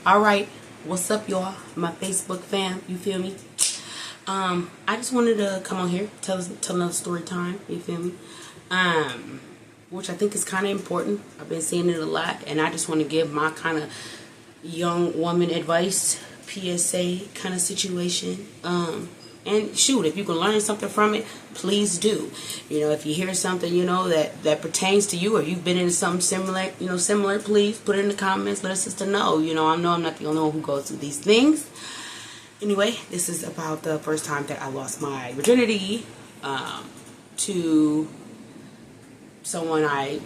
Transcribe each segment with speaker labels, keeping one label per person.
Speaker 1: Alright, what's up y'all? My Facebook fam, you feel me? I just wanted to come on here, tell another story time, you feel me? Which I think is kind of important. I've been seeing it a lot, and I just want to give my kind of young woman advice, PSA kind of situation. And shoot, if you can learn something from it, please do. You know, if you hear something, you know, that pertains to you, or you've been in something similar, please put it in the comments. Let a sister know. You know I'm not the only one who goes through these things. Anyway, this is about the first time that I lost my virginity to someone I,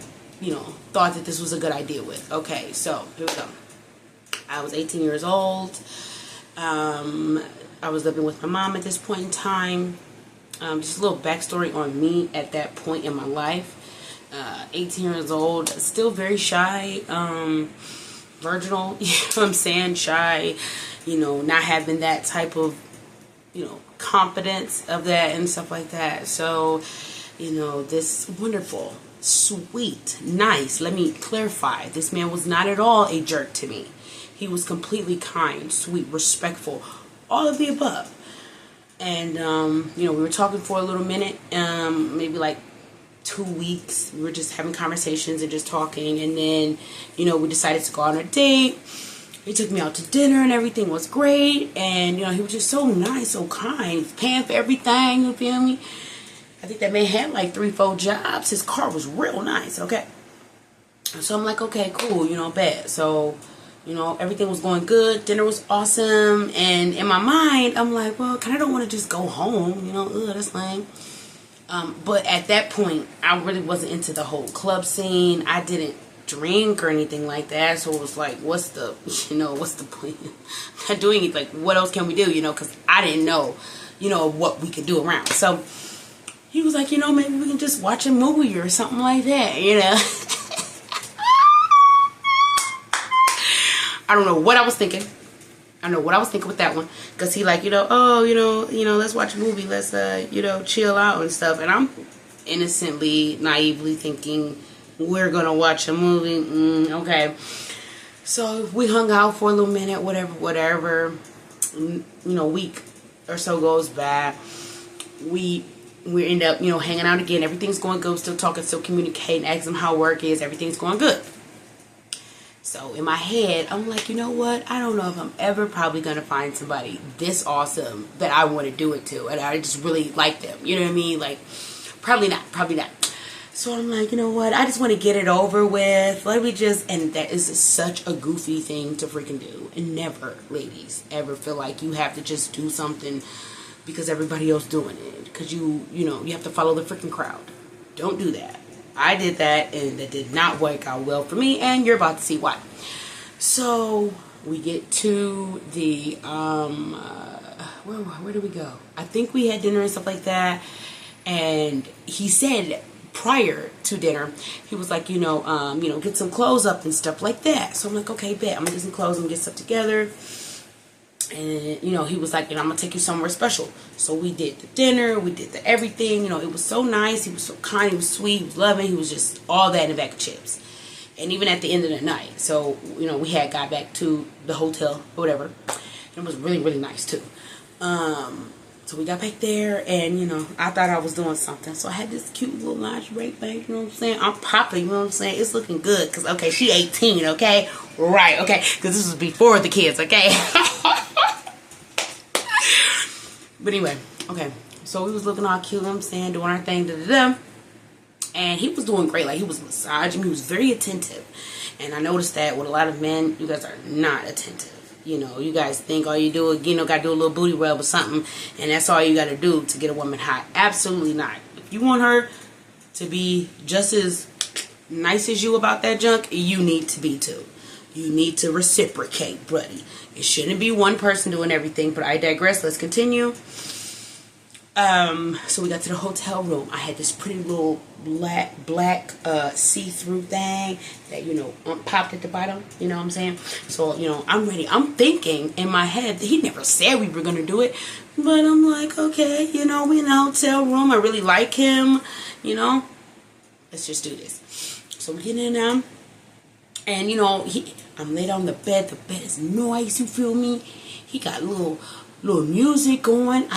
Speaker 1: thought that this was a good idea with. Okay, so here we go. I was 18 years old. I was living with my mom at this point in time. Just a little backstory on me at that point in my life. 18 years old, still very shy, virginal, you know what I'm saying, shy, not having that type of, confidence of that and stuff like that. So, this wonderful, sweet, nice, let me clarify, this man was not at all a jerk to me. He was completely kind, sweet, respectful, all of the above. And, we were talking for a little minute, maybe like 2 weeks. We were just having conversations and just talking. And then, we decided to go on a date. He took me out to dinner and everything was great. And, he was just so nice, so kind, paying for everything, you feel me? I think that man had like 3-4 jobs. His car was real nice, okay? So I'm like, okay, cool, bet. So, everything was going good. Dinner was awesome. And in my mind, I'm like, well, I don't want to just go home. That's lame. But at that point, I really wasn't into the whole club scene. I didn't drink or anything like that. So it was like, what's the point? I'm not doing it. Like, what else can we do? Because I didn't know, what we could do around. So he was like, maybe we can just watch a movie or something like that, I don't know what I was thinking. I don't know what I was thinking with that one. Because he like, let's watch a movie. Let's, chill out and stuff. And I'm innocently, naively thinking, we're going to watch a movie. Okay. So we hung out for a little minute, whatever. Week or so goes by. We end up, hanging out again. Everything's going good. Still talking, still communicating, asking him how work is. Everything's going good. So in my head, I'm like, you know what? I don't know if I'm ever probably going to find somebody this awesome that I want to do it to. And I just really like them. You know what I mean? Like, probably not. So I'm like, you know what? I just want to get it over with. Let me just, and that is such a goofy thing to freaking do. And never, ladies, ever feel like you have to just do something because everybody else doing it. Because you have to follow the freaking crowd. Don't do that. I did that, and that did not work out well for me, and you're about to see why. So we get to the where do we go? I think we had dinner and stuff like that. And he said prior to dinner, he was like, get some clothes up and stuff like that. So I'm like, okay, bet. I'm gonna get some clothes and get stuff together. And, he was like, I'm going to take you somewhere special. So we did the dinner. We did the everything. It was so nice. He was so kind. He was sweet. He was loving. He was just all that in a bag of chips. And even at the end of the night. So, we had got back to the hotel or whatever. And it was really, really nice, too. So we got back there. And, I thought I was doing something. So I had this cute little lingerie thing. You know what I'm saying? I'm popping. You know what I'm saying? It's looking good. Because, okay, she 18, okay? Right, okay? Because this was before the kids, okay? But anyway, okay, so we was looking all cute, you know what I'm saying, doing our thing, and he was doing great. Like, he was massaging, he was very attentive. And I noticed that with a lot of men, you guys are not attentive. You guys think all you do is, gotta do a little booty rub or something, and that's all you gotta do to get a woman hot. Absolutely not. If you want her to be just as nice as you about that junk, you need to be too. You need to reciprocate, buddy. It shouldn't be one person doing everything, but I digress. Let's continue. So we got to the hotel room. I had this pretty little black see-through thing that, popped at the bottom. You know what I'm saying? So, I'm ready. I'm thinking in my head, he never said we were going to do it. But I'm like, okay, we in the hotel room. I really like him, Let's just do this. So we get in there. And, I'm laid on the bed is nice, you feel me? He got little music going.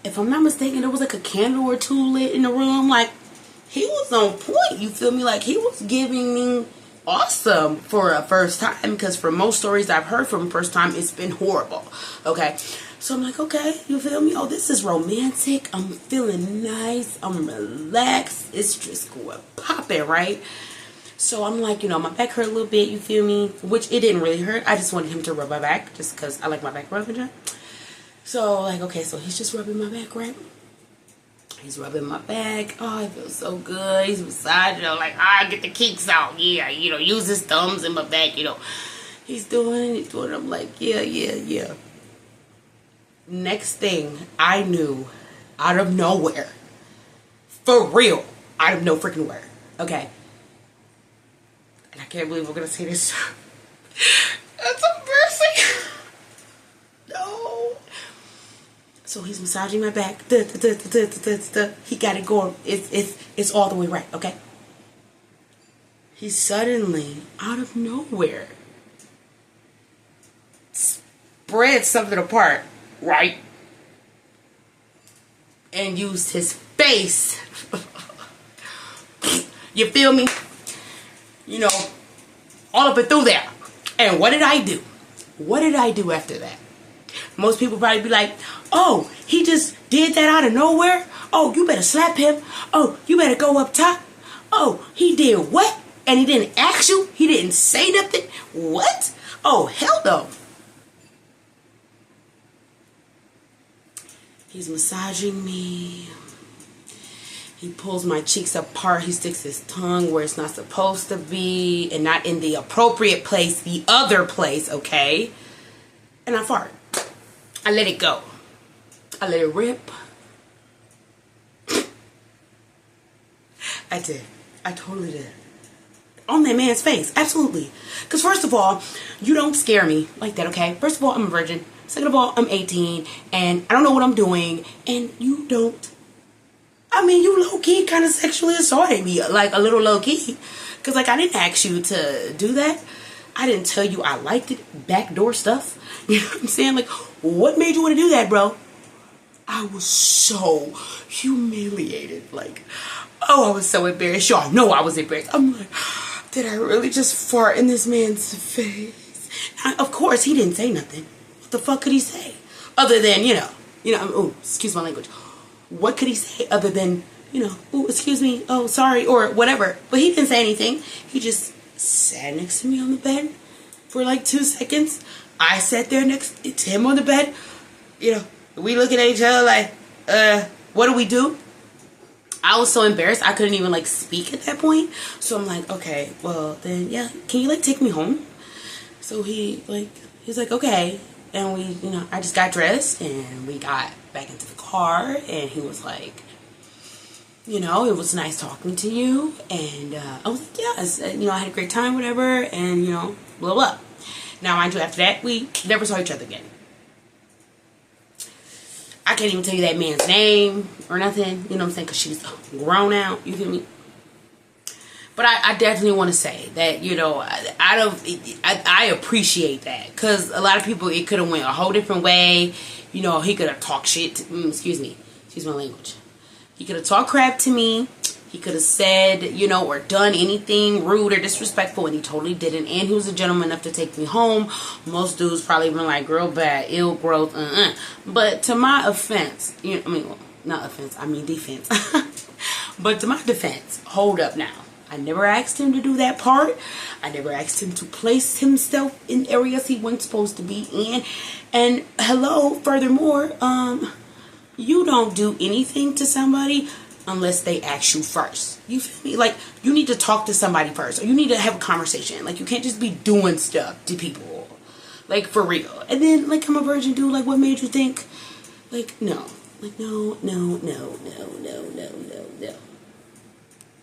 Speaker 1: If I'm not mistaken, there was like a candle or two lit in the room. Like, he was on point, you feel me? Like, he was giving me awesome for a first time, because for most stories I've heard from first time, it's been horrible. Okay, so I'm like, okay, you feel me? Oh, this is romantic. I'm feeling nice. I'm relaxed. It's just going popping, right? So I'm like, my back hurt a little bit, you feel me? Which it didn't really hurt. I just wanted him to rub my back, just because I like my back rubbing. So, like, okay, so he's just rubbing my back, right? He's rubbing my back. Oh, it feels so good. He's massaging, like, get the kinks out. Yeah, use his thumbs in my back, He's doing it. I'm like, yeah. Next thing I knew, out of nowhere, for real, out of no freaking where, okay? And I can't believe we're going to see this. That's embarrassing. No. So he's massaging my back. He got it going. It's all the way right, okay? He suddenly, out of nowhere, spread something apart, right? And used his face. You feel me? All up and through there. And what did I do? What did I do after that? Most people probably be like, oh, he just did that out of nowhere? Oh, you better slap him. Oh, you better go up top. Oh, he did what? And he didn't ask you? He didn't say nothing? What? Oh, hell no. He's massaging me. He pulls my cheeks apart. He sticks his tongue where it's not supposed to be, and not in the appropriate place, the other place, okay? And I fart. I let it go. I let it rip. I did. I totally did. On that man's face. Absolutely. Because first of all, you don't scare me like that, okay? First of all, I'm a virgin. Second of all, I'm 18, and I don't know what I'm doing, and you don't. I mean, you low-key kind of sexually assaulted me, like a little low-key. Because, like, I didn't ask you to do that. I didn't tell you I liked it. Backdoor stuff. You know what I'm saying? Like, what made you want to do that, bro? I was so humiliated. Like, oh, I was so embarrassed. Y'all know I was embarrassed. I'm like, did I really just fart in this man's face? Now, of course, he didn't say nothing. What the fuck could he say? Other than, oh, excuse my language. What could he say other than, oh, excuse me, oh, sorry, or whatever. But he didn't say anything. He just sat next to me on the bed for like 2 seconds. I sat there next to him on the bed. We looking at each other like, what do we do? I was so embarrassed I couldn't even like speak at that point. So I'm like, okay, well then, yeah, can you like take me home? So he's like, okay. And we, I just got dressed and we got back into the car, and he was like, it was nice talking to you. And I was like, yes, I had a great time, whatever, and, blah, blah. Now, mind you, after that, we never saw each other again. I can't even tell you that man's name or nothing, you know what I'm saying, because she's grown out, you feel me? But I definitely want to say that, I appreciate that. Because a lot of people, it could have went a whole different way. He could have talked shit. Excuse my language. He could have talked crap to me. He could have said, or done anything rude or disrespectful. And he totally didn't. And he was a gentleman enough to take me home. Most dudes probably been like, girl, bad, ill, growth, But to my offense, not offense, I mean defense. But to my defense, hold up now. I never asked him to do that part. I never asked him to place himself in areas he wasn't supposed to be in. And hello, furthermore, you don't do anything to somebody unless they ask you first. You feel me? Like, you need to talk to somebody first, or you need to have a conversation. Like, you can't just be doing stuff to people. Like, for real. And then, like, I'm a virgin, dude. Like, what made you think? Like, no. Like, no.